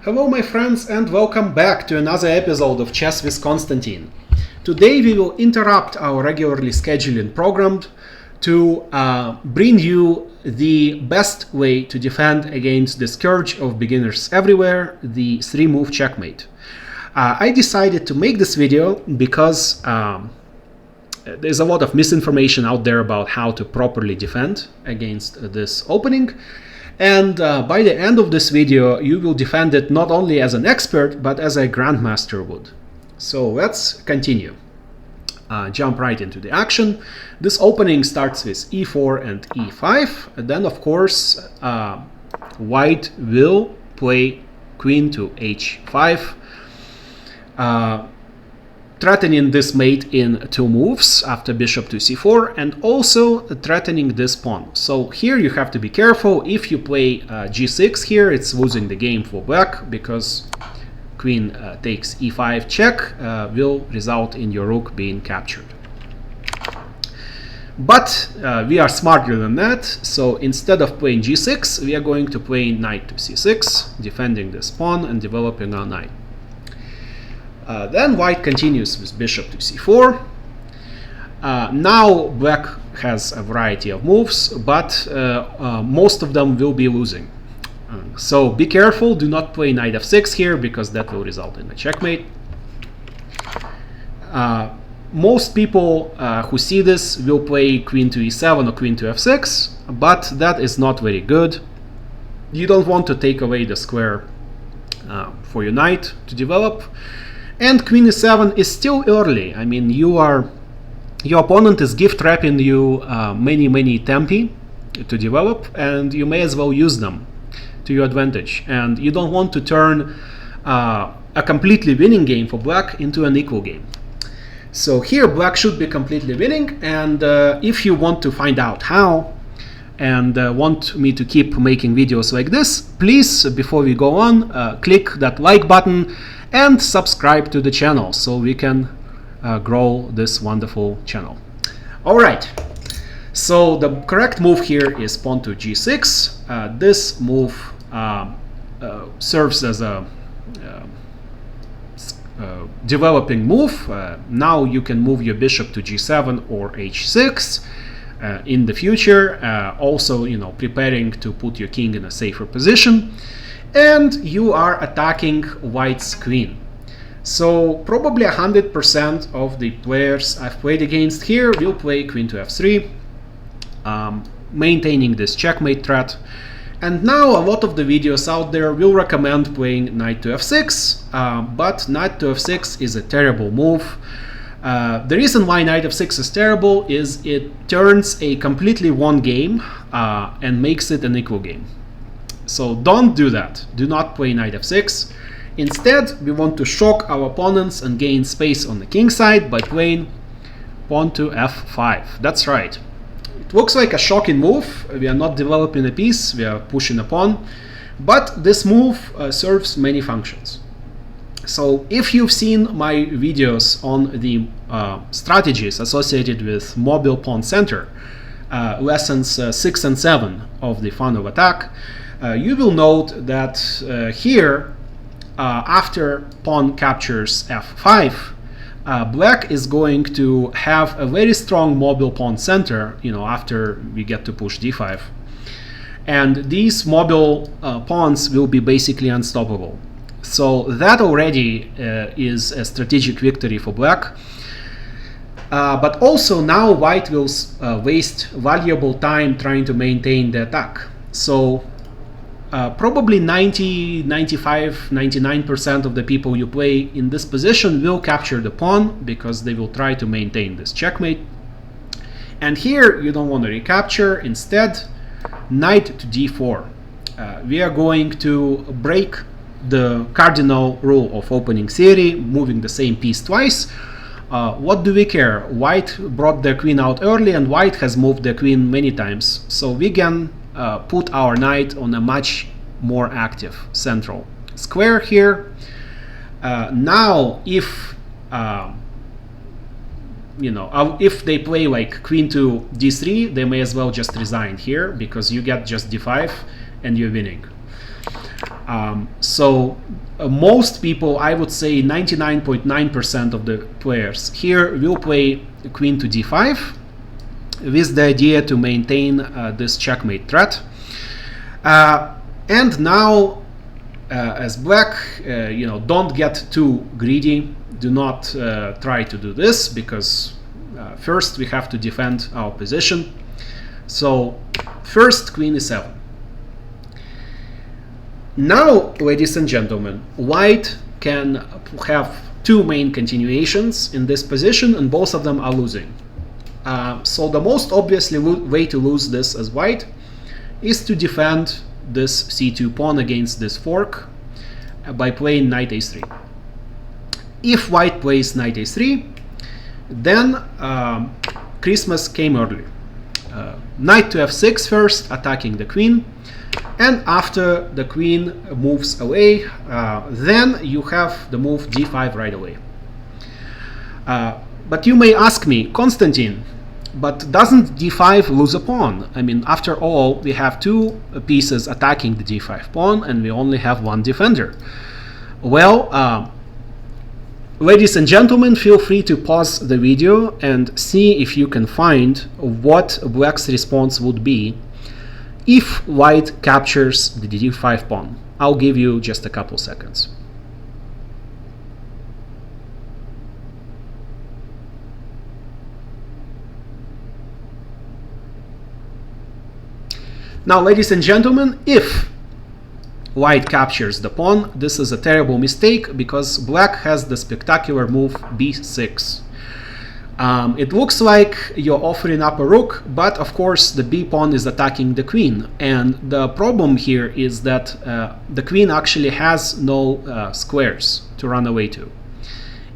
Hello my friends and welcome back to another episode of Chess with Konstantin. Today we will interrupt our regularly scheduled program to bring you the best way to defend against the scourge of beginners everywhere, the 3-move checkmate. I decided to make this video because there's a lot of misinformation out there about how to properly defend against this opening. And by the end of this video, you will defend it not only as an expert, but as a grandmaster would. So let's continue. Jump right into the action. This opening starts with e4 and e5. And then, of course, white will play queen to h5, threatening this mate in 2 moves after bishop to c4, and also threatening this pawn. So here you have to be careful. If you play g6 here, it's losing the game for black, because queen takes e5 check will result in your rook being captured. But we are smarter than that, so instead of playing g6, we are going to play knight to c6, defending this pawn and developing our knight. Then white continues with bishop to c4. Now black has a variety of moves, but most of them will be losing. So be careful, do not play knight f6 here, because that will result in a checkmate. Most people who see this will play queen to e7 or queen to f6, but that is not very good. You don't want to take away the square for your knight to develop. And queen e7 is still early. I mean, your opponent is gift wrapping you many tempi to develop, and you may as well use them to your advantage. And you don't want to turn a completely winning game for black into an equal game. So here black should be completely winning, and if you want to find out how and want me to keep making videos like this, please, before we go on, click that like button and subscribe to the channel so we can grow this wonderful channel. Alright, so the correct move here is pawn to g6. This move serves as a developing move. Now you can move your bishop to g7 or h6 in the future, also, preparing to put your king in a safer position. And you are attacking white's queen. So probably 100% of the players I've played against here will play queen to f3, maintaining this checkmate threat. And now a lot of the videos out there will recommend playing knight to f6, but knight to f6 is a terrible move. The reason why knight f6 is terrible is it turns a completely won game and makes it an equal game. So don't do that. Do not play knight f6. Instead, we want to shock our opponents and gain space on the king side by playing pawn to f5. That's right. It looks like a shocking move. We are not developing a piece, we are pushing a pawn. But this move serves many functions. So if you've seen my videos on the strategies associated with mobile pawn center, lessons 6 and 7 of the Fun of Attack, you will note that here, after pawn captures f5, black is going to have a very strong mobile pawn center, after we get to push d5. And these mobile pawns will be basically unstoppable. So that already is a strategic victory for black. But also now white will waste valuable time trying to maintain the attack. So probably 90, 95, 99% of the people you play in this position will capture the pawn, because they will try to maintain this checkmate. And here you don't want to recapture. Instead, knight to d4. We are going to break the cardinal rule of opening theory, moving the same piece twice. What do we care? White brought their queen out early, and white has moved their queen many times. So we can put our knight on a much more active central square here. Now, if if they play like queen to d3, they may as well just resign here, because you get just d5 and you're winning. Most people, I would say 99.9% of the players here will play queen to d5 with the idea to maintain this checkmate threat. And now, as black, don't get too greedy. Do not try to do this, because first we have to defend our position. So first queen e7. Now, ladies and gentlemen, white can have two main continuations in this position, and both of them are losing. So the most obvious way to lose this as white is to defend this c2 pawn against this fork by playing knight a3. If white plays knight a3, then Christmas came early. Knight to f6 first, attacking the queen, and after the queen moves away, then you have the move d5 right away. But you may ask me, Konstantin, but doesn't d5 lose a pawn? I mean, after all, we have two pieces attacking the d5 pawn, and we only have one defender. Well, ladies and gentlemen, feel free to pause the video and see if you can find what black's response would be if white captures the d5 pawn. I'll give you just a couple seconds. Now, ladies and gentlemen, if white captures the pawn, this is a terrible mistake, because black has the spectacular move b6. It looks like you're offering up a rook, but of course the b pawn is attacking the queen, and the problem here is that the queen actually has no squares to run away to.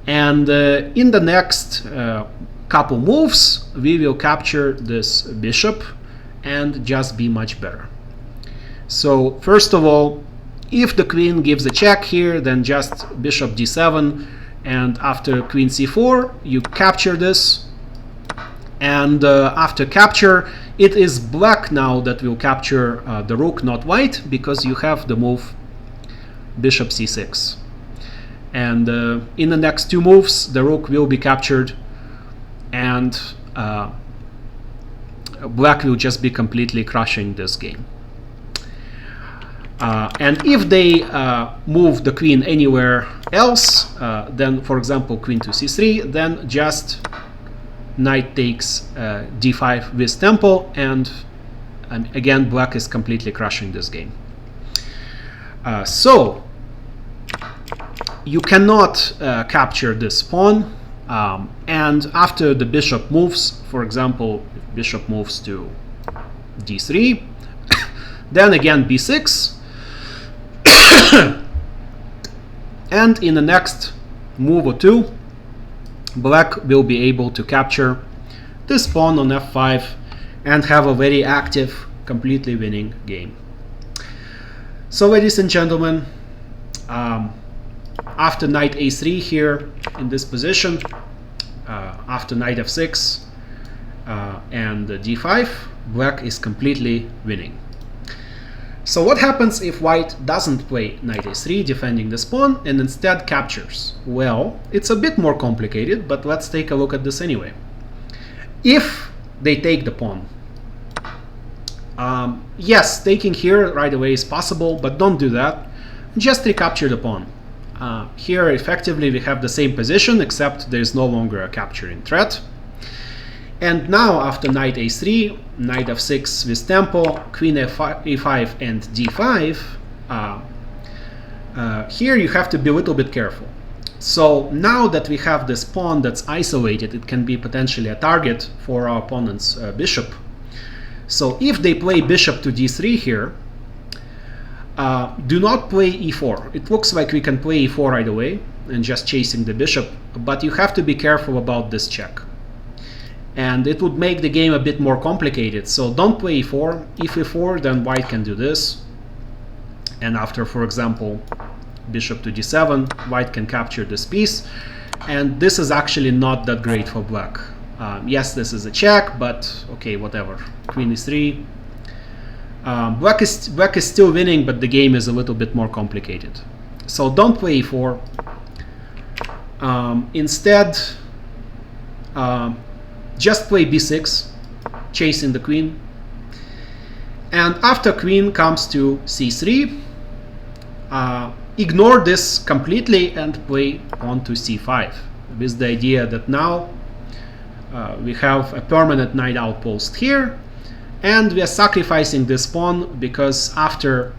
And in the next couple moves, we will capture this bishop and just be much better. So first of all, if the queen gives a check here, then just bishop d7, and after queen c4 you capture this, and after capture it is black now that will capture the rook, not white, because you have the move bishop c6, and in the next two moves the rook will be captured, and black will just be completely crushing this game. And if they move the queen anywhere else, then for example queen to c3, then just knight takes d5 with tempo, and again black is completely crushing this game. So you cannot capture this pawn, and after the bishop moves, for example, if bishop moves to d3, then again b6, and in the next move or two, black will be able to capture this pawn on f5 and have a very active, completely winning game. So ladies and gentlemen, after knight a3 here in this position, after knight f6 and d5, black is completely winning. So what happens if white doesn't play knight a3 defending this pawn and instead captures? Well, it's a bit more complicated, but let's take a look at this anyway. If they take the pawn, yes, taking here right away is possible, but don't do that. Just recapture the pawn. Here effectively we have the same position, except there is no longer a capturing threat. And now after knight a3, knight f6 with tempo, queen e5 and d5, here you have to be a little bit careful. So now that we have this pawn that's isolated, it can be potentially a target for our opponent's bishop. So if they play bishop to d3 here, do not play e4. It looks like we can play e4 right away and just chasing the bishop, but you have to be careful about this check. And it would make the game a bit more complicated, so don't play e4. If e4, then white can do this, and after, for example, bishop to d7, white can capture this piece, and this is actually not that great for black. Yes, this is a check, but okay, whatever. Queen e3, Black is still winning, but the game is a little bit more complicated. So don't play e4. Instead, just play b6, chasing the queen. And after queen comes to c3, ignore this completely and play pawn to c5, with the idea that now we have a permanent knight outpost here, and we are sacrificing this pawn because after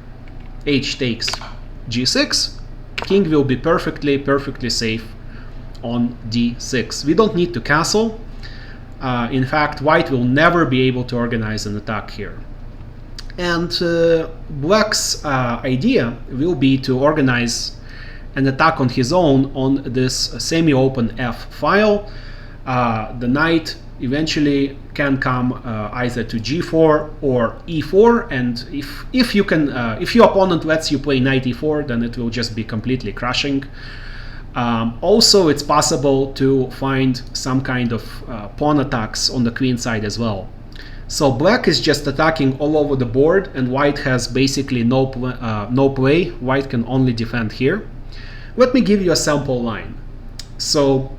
h takes g6, king will be perfectly safe on d6. We don't need to castle. In fact, white will never be able to organize an attack here. And black's idea will be to organize an attack on his own on this semi-open f file. The knight eventually can come either to g4 or e4, and if your opponent lets you play knight e4, then it will just be completely crushing. Also, it's possible to find some kind of pawn attacks on the queen side as well. So black is just attacking all over the board, and white has basically no play. White can only defend here. Let me give you a sample line. So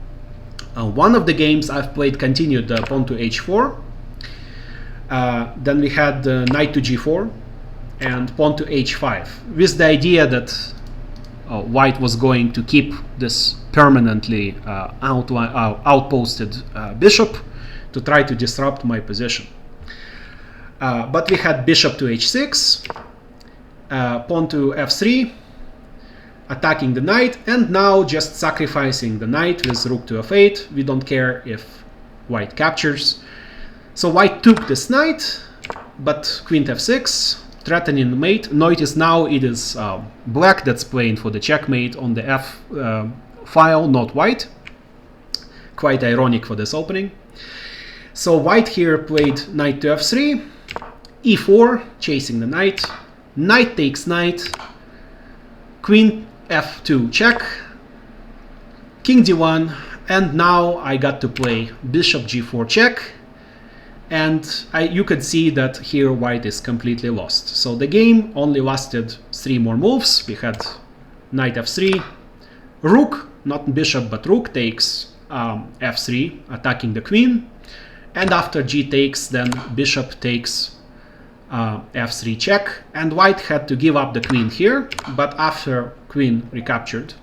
one of the games I've played continued pawn to h4. Then we had knight to g4 and pawn to h5, with the idea that white was going to keep this permanently outposted bishop to try to disrupt my position. But we had bishop to h6, pawn to f3, attacking the knight, and now just sacrificing the knight with rook to f8. We don't care if white captures. So white took this knight, but queen to f6, threatening the mate. Notice now it is black that's playing for the checkmate on the f file, not white. Quite ironic for this opening. So white here played knight to f3, e4, chasing the knight, knight takes knight, queen f2 check, king d1, and now I got to play bishop g4 check, and you could see that here white is completely lost. So the game only lasted 3 more moves. We had knight f3, rook, not bishop but rook, takes f3, attacking the queen, and after g takes, then bishop takes f3 check, and white had to give up the queen here, but after queen recaptured,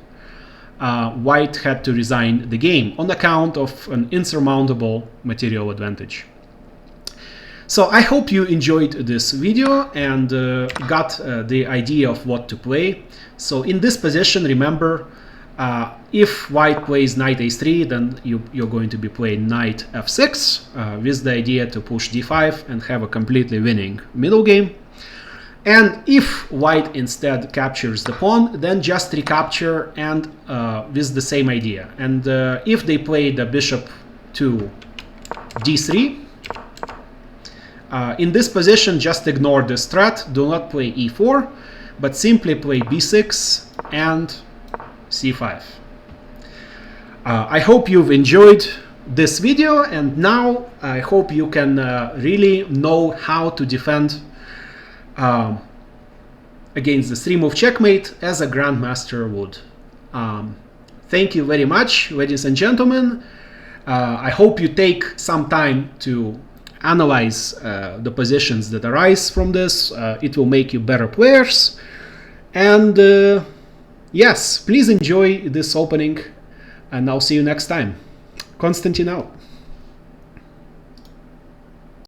white had to resign the game on account of an insurmountable material advantage. So I hope you enjoyed this video and got the idea of what to play. So in this position, remember, if white plays knight a3, then you're going to be playing knight f6 with the idea to push d5 and have a completely winning middle game. And if white instead captures the pawn, then just recapture and with the same idea. And if they play the bishop to d3, in this position, just ignore this threat. Do not play e4, but simply play b6 and c5. I hope you've enjoyed this video, and now I hope you can really know how to defend against the 3-move checkmate as a grandmaster would. Thank you very much, ladies and gentlemen. I hope you take some time to analyze the positions that arise from this. It will make you better players. And yes, please enjoy this opening, and I'll see you next time. Konstantin out.